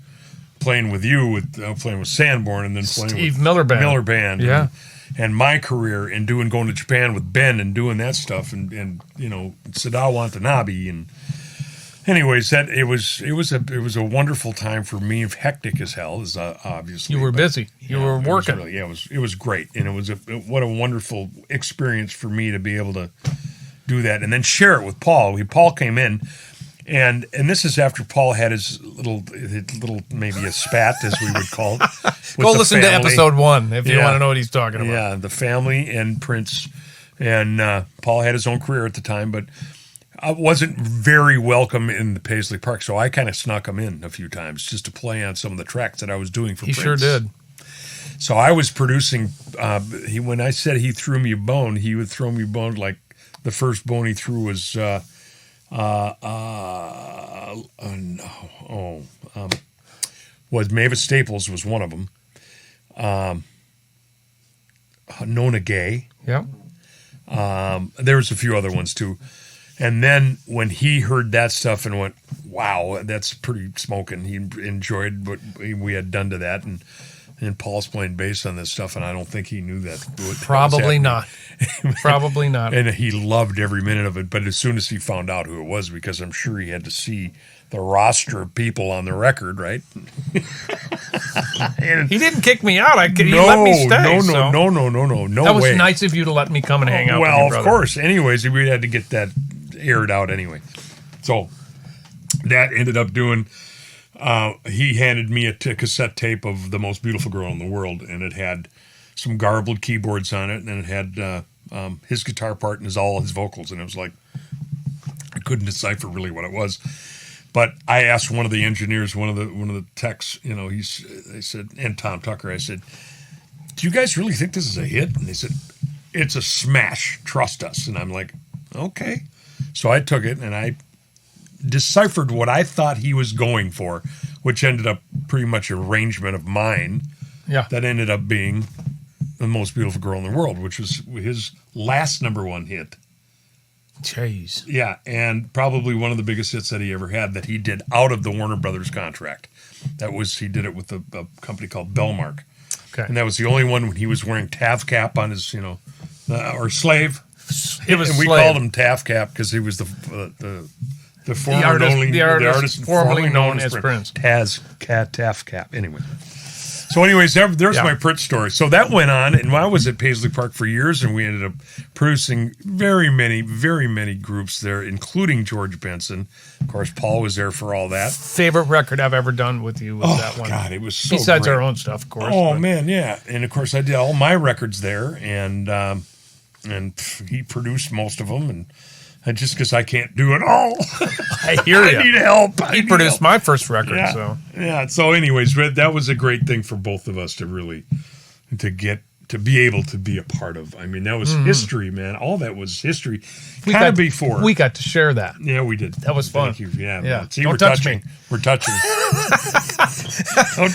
playing with you, playing with Sanborn, and then playing Steve with Miller Band. Miller Band. Yeah. And my career and going to Japan with Ben and doing that stuff, and Sadao Watanabe. And anyways, it was a wonderful time for me. Hectic as hell, is obviously. You were busy. You were working. It was great, and what a wonderful experience for me to be able to do that and then share it with Paul. Paul came in, and this is after Paul had his little maybe a spat, as we would call it. Go listen to episode 1 if you want to know what he's talking about. Yeah, the family and Prince, and Paul had his own career at the time, but I wasn't very welcome in the Paisley Park, so I kind of snuck him in a few times just to play on some of the tracks that I was doing for Prince. He sure did. So I was producing. When I said he threw me a bone, he would throw me a bone. Like the first bone he threw was was Mavis Staples was one of them. Nona Gay. Yeah. There was a few other ones too. And then when he heard that stuff and went, wow, that's pretty smoking, he enjoyed what we had done to that. And And Paul's playing bass on this stuff, and I don't think he knew that. Probably not. Probably not. And he loved every minute of it. But as soon as he found out who it was, because I'm sure he had to see the roster of people on the record, right? He didn't kick me out. He let me stay. No That was way. nice of you to let me come and hang out with Well, your of brother. course. Anyways, we had to get that aired out anyway. So that ended up doing... he handed me a cassette tape of The Most Beautiful Girl in the World, and it had some garbled keyboards on it, and it had his guitar part and all his vocals, and it was like, I couldn't decipher really what it was. But I asked one of the engineers, one of the techs, they said, and Tom Tucker, I said, do you guys really think this is a hit? And they said, it's a smash, trust us. And I'm like, okay. So I took it, and I deciphered what I thought he was going for, which ended up pretty much an arrangement of mine. Yeah. That ended up being The Most Beautiful Girl in the World, which was his last #1 hit. Jeez. Yeah, and probably one of the biggest hits that he ever had that he did out of the Warner Brothers contract. He did it with a company called Bellmark. Okay. And that was the only one when he was wearing taff cap on his, or slave. It was and we Slave. called him taff cap because he was the artist formerly known as Prince. Taff Cap. Anyway. So anyways, there's my Prince story. So that went on, and I was at Paisley Park for years, and we ended up producing very many groups there, including George Benson. Of course, Paul was there for all that. Favorite record I've ever done with you was that one. God, it was so Besides great. our own stuff, of course. Oh, man, yeah. And, of course, I did all my records there, and he produced most of them, and just because I can't do it all. I hear you. I need help. He produced my first record, yeah. so. Yeah, so anyways, that was a great thing for both of us to be able to be a part of. I mean, that was history, man. All that was history. Kind of before. We got to share that. Yeah, we did. That was fun. Thank you. Yeah. Yeah. See, Don't touch me. We're touching. Don't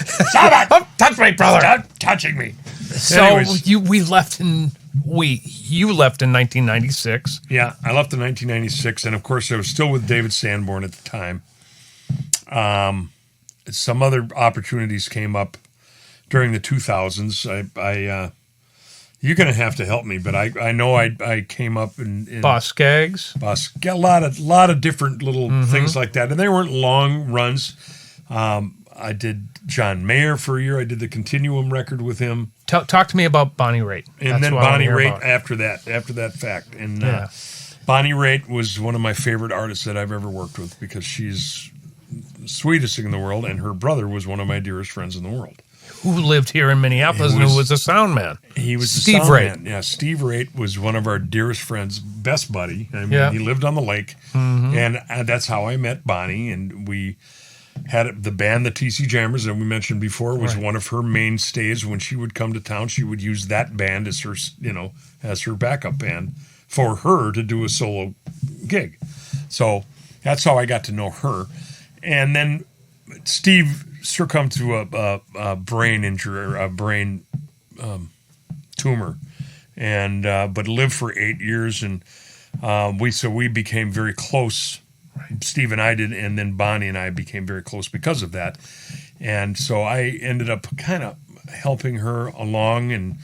touch me, brother. Stop touching me. So Anyways. you left in 1996. Yeah, I left in 1996, and of course I was still with David Sanborn at the time. Some other opportunities came up during the 2000s. You're going to have to help me, but I know I came up in Boss Skaggs. Got a lot of different little things like that, and they weren't long runs. I did John Mayer for a year. I did the Continuum record with him. Talk to me about Bonnie Raitt. And That's then what I wanna Bonnie hear Raitt about. after that fact. And Yeah. Bonnie Raitt was one of my favorite artists that I've ever worked with because she's the sweetest thing in the world, and her brother was one of my dearest friends in the world. Who lived here in Minneapolis and who was a sound man. He was Steve the sound Raitt. man. Yeah, Steve Raitt was one of our dearest friends, best buddy. I mean, Yeah. he lived on the lake, and that's how I met Bonnie, and we had the band, the TC Jammers, that we mentioned before, was one of her mainstays. When she would come to town, she would use that band as her, as her backup band for her to do a solo gig. So that's how I got to know her. And then Steve succumbed to a brain injury, or a brain tumor, and but lived for 8 years, and we became very close. Steve and I did, and then Bonnie and I became very close because of that. And so I ended up kind of helping her along and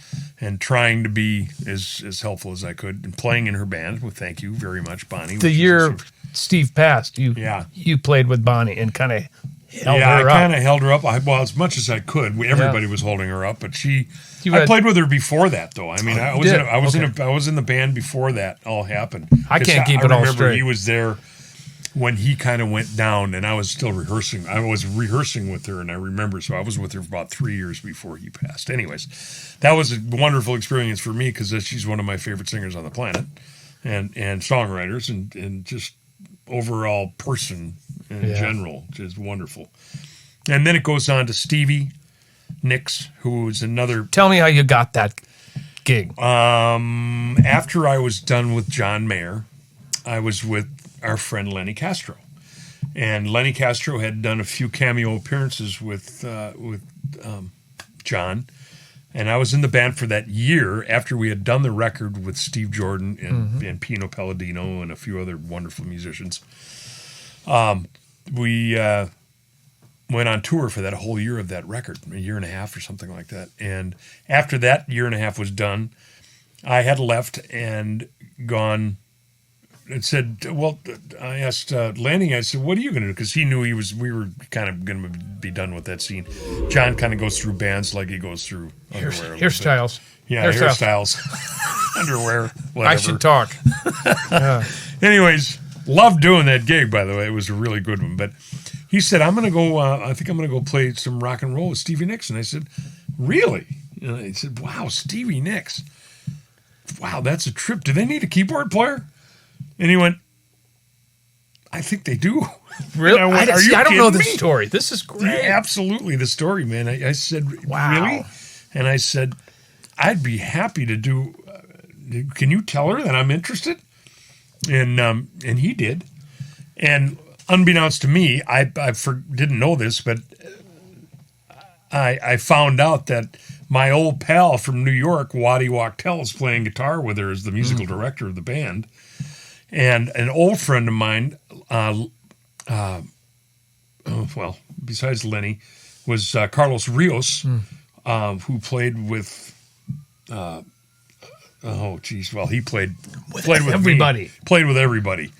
trying to be as helpful as I could and playing in her band. Well, thank you very much, Bonnie. The year Steve passed, you played with Bonnie and kind of held her up. I kind of held her up. As much as I could. Everybody was holding her up, but I played with her before that, though. I mean, I was in the band before that all happened. I can't keep it all straight. I remember he was there when he kind of went down, and I was still rehearsing. I was rehearsing with her, and I remember, so I was with her for about 3 years before he passed. Anyways, that was a wonderful experience for me because she's one of my favorite singers on the planet, and songwriters, and just overall person in general, just wonderful. And then it goes on to Stevie Nicks, who was another. Tell me how you got that gig. After I was done with John Mayer, I was with our friend Lenny Castro, and Lenny Castro had done a few cameo appearances with John, and I was in the band for that year after we had done the record with Steve Jordan and Pino Palladino and a few other wonderful musicians. We went on tour for that whole year of that record, a year and a half or something like that. And after that year and a half was done, I had left and gone and said, well, I asked Lanny, I said, what are you going to do? Because he knew we were kind of going to be done with that scene. John kind of goes through bands like he goes through underwear. Hairstyles. Yeah, hairstyles. Underwear, whatever. I should talk. Anyways, loved doing that gig, by the way. It was a really good one. But he said, I think I'm going to go play some rock and roll with Stevie Nicks. And I said, really? And he said, wow, Stevie Nicks. Wow, that's a trip. Do they need a keyboard player? And he went, I think they do. Really? I don't know this story. This is great. Yeah, absolutely the story, man. I said, wow. Really? And I said, I'd be happy to do. Can you tell her that I'm interested? And he did. And unbeknownst to me, I didn't know this, but I found out that my old pal from New York, Waddy Wachtel, is playing guitar with her as the musical director of the band. And an old friend of mine, besides Lenny, was Carlos Rios, who played with. He played with everybody. Me, played with everybody.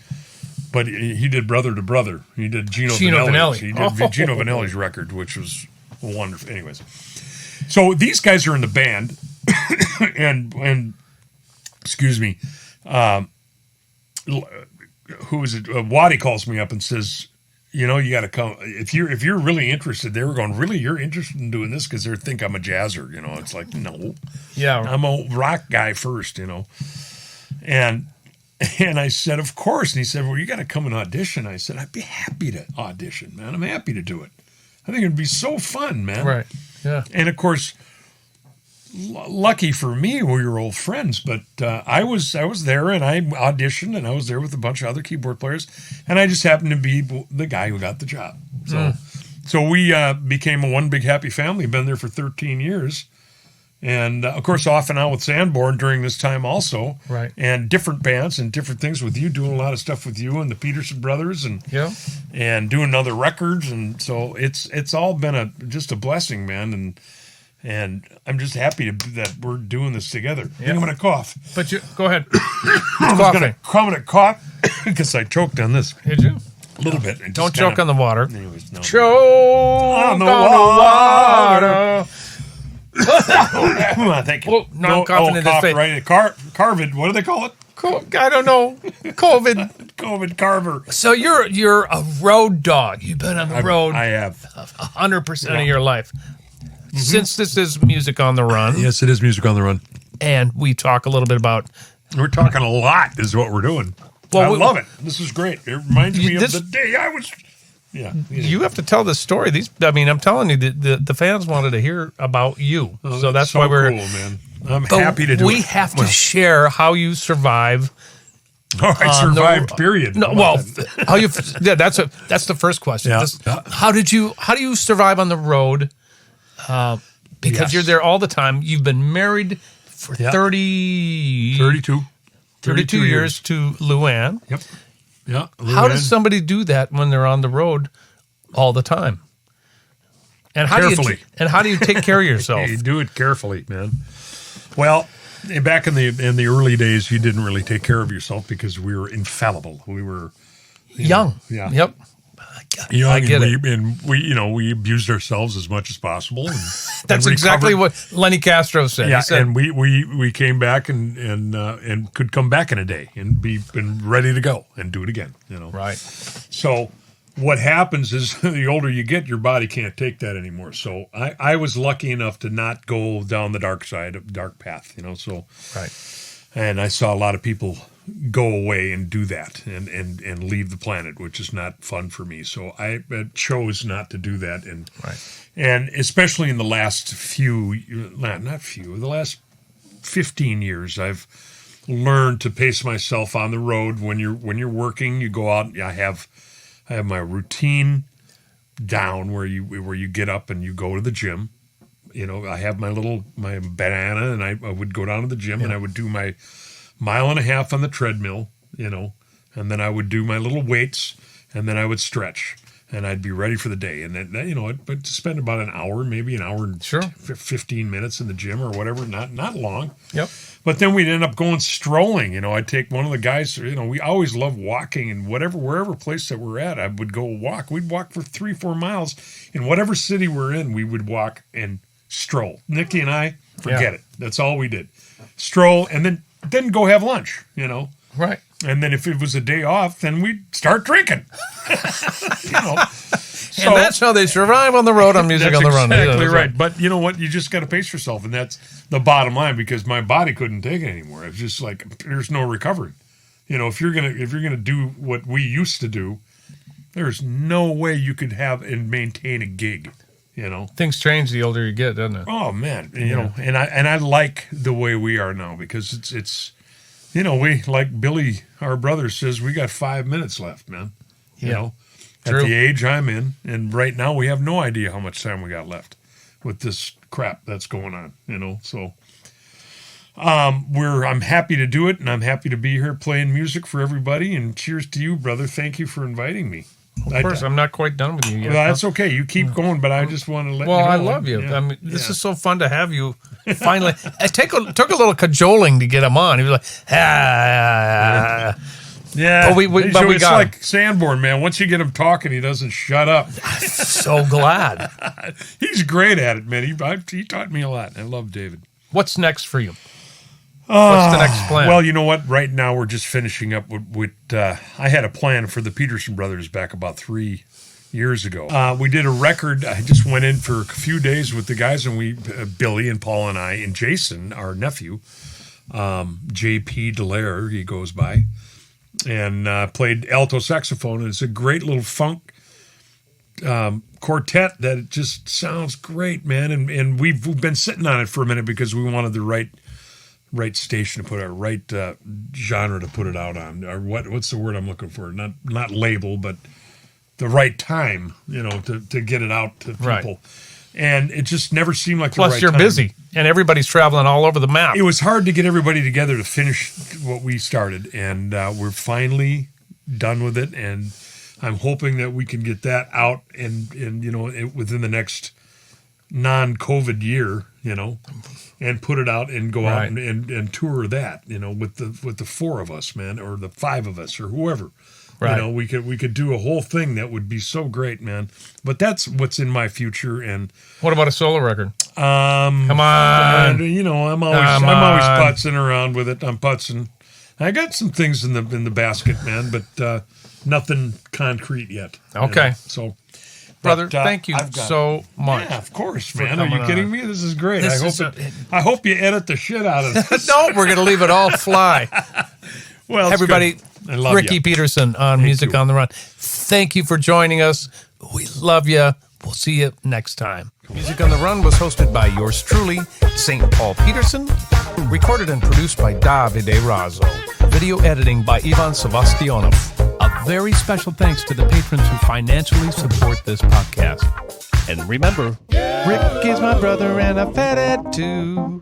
But he did Brother to Brother. He did Gino Vanelli. He did Gino Vanelli's record, which was wonderful. Anyways, so these guys are in the band, and excuse me, who is it? Waddy calls me up and says, you got to come if you're really interested. They were going, really, you're interested in doing this because they think I'm a jazzer. It's like, no, yeah, I'm a rock guy first. And I said, of course. And he said, well, you got to come and audition. I said, I'd be happy to audition, man. I'm happy to do it. I think it'd be so fun, man. Right. Yeah. And of course, lucky for me, we were old friends, but I was there and I auditioned and I was there with a bunch of other keyboard players, and I just happened to be the guy who got the job. So we became a one big happy family. Been there for 13 years, and of course off and on with Sanborn during this time also. Right. And different bands and different things with you, doing a lot of stuff with you and the Peterson brothers, and doing other records, and so it's all been just a blessing, man. And I'm just happy that we're doing this together. I think I'm going to cough. But go ahead. I'm going to cough because I choked on this. Did you? A little bit. Don't choke on the water. Anyways, no. Choke on the water. Thank you. Oh, no, I'm coughing in this face. Right. Carvid. What do they call it? I don't know. COVID. COVID carver. So you're a road dog. You've been on the road. I have 100% of your life. Since this is Music on the Run. Yes, it is Music on the Run. And we talk a little bit about... We're talking a lot is what we're doing. Well, I love it. This is great. It reminds me of the day I was... Yeah. You have to tell this story. I'm telling you, the fans wanted to hear about you. Oh, so that's why we're... cool, man. I'm happy to do it. We have to share how you survive... I survived, period. No, how you... Yeah, that's the first question. Yeah. How do you survive on the road... because you're there all the time. You've been married for 32 years to Luann. Yep. Yeah. Luann. How does somebody do that when they're on the road all the time? And how carefully. How do you take care of yourself? You do it carefully, man. Well, back in the early days, you didn't really take care of yourself because we were infallible. We were young. Yeah. Yep. Young, I get it. And we abused ourselves as much as possible. And, That's exactly what Lenny Castro said. Yeah, he said, and we came back and could come back in a day and be ready to go and do it again. Right. So what happens is the older you get, your body can't take that anymore. So I was lucky enough to not go down the dark path. So right. And I saw a lot of people go away and do that and leave the planet, which is not fun for me. So I chose not to do that. And especially in the last the last 15 years, I've learned to pace myself on the road. When you're working, you go out. I have my routine down where you get up and you go to the gym. I have my banana, and I would go down to the gym and I would do my 1.5 miles on the treadmill, and then I would do my little weights, and then I would stretch, and I'd be ready for the day. And then, you know, I'd spend about an hour, maybe an hour and 15 minutes in the gym or whatever, not long. Yep. But then we'd end up going strolling. You know, I'd take one of the guys, you know, we always loved walking, and wherever place that we're at, I would go walk. We'd walk for 3-4 miles. In whatever city we're in, we would walk and stroll. Nikki and I, forget it. That's all we did. Stroll, and then go have lunch, you know. Right. And then if it was a day off, then we'd start drinking. You know. So, and that's how they survive on the road on Music on the Run. Exactly right. But you know what? You just got to pace yourself, and that's the bottom line, because my body couldn't take it anymore. It's just like there's no recovery. You know, if you're gonna do what we used to do, there's no way you could have and maintain a gig. You know, things change the older you get, doesn't it? Oh man, you know, and I like the way we are now, because it's you know, we, like Billy, our brother, says, we got 5 minutes left, man. You know. True. At the age I'm in, and right now we have no idea how much time we got left with this crap that's going on, you know. So I'm happy to do it, and I'm happy to be here playing music for everybody. And cheers to you, brother. Thank you for inviting me. Of course, I'm not quite done with you yet. Well, that's okay. You keep going, but I just want to let you know. Well, I love you. Yeah. I mean, this is so fun to have you. Finally, it took a little cajoling to get him on. He was like, Yeah, but we it's got like Sanborn, man. Once you get him talking, he doesn't shut up. So glad. He's great at it, man. He taught me a lot. I love David. What's next for you? What's the next plan? Well, you know what? Right now, we're just finishing up with I had a plan for the Peterson brothers back about 3 years ago. We did a record. I just went in for a few days with the guys, and Billy and Paul and I, and Jason, our nephew, J.P. Delaire, he goes by, and played alto saxophone. And it's a great little funk quartet that it just sounds great, man. And we've been sitting on it for a minute because we wanted the right station to put our right genre to put it out on, or what's the word I'm looking for? Not label, but the right time, you know, to get it out to people. Right. And it just never seemed like Plus, the right you're time. busy, and everybody's traveling all over the map. It was hard to get everybody together to finish what we started, and we're finally done with it. And I'm hoping that we can get that out, and you know, within the next non-COVID year, you know, and put it out and go out and tour that, you know, with the 4 of us, man, or the 5 of us, or whoever. Right. You know, we could do a whole thing that would be so great, man. But that's what's in my future. And what about a solo record? Come on. You know, I'm always putzing around with it. I'm putzing. I got some things in the basket, man, but nothing concrete yet. Okay. You know? So, brother, thank you so much. Yeah, of course, man. Are you kidding me? This is great. I hope you edit the shit out of this. No, we're going to leave it all fly. Well, everybody, I love Ricky Peterson on Music on the Run. Thank you for joining us. We love you. We'll see you next time. Music on the Run was hosted by yours truly, St. Paul Peterson. Recorded and produced by Davide Raso. Video editing by Ivan Sebastianov. A very special thanks to the patrons who financially support this podcast. And remember, Rick is my brother and I've had it too.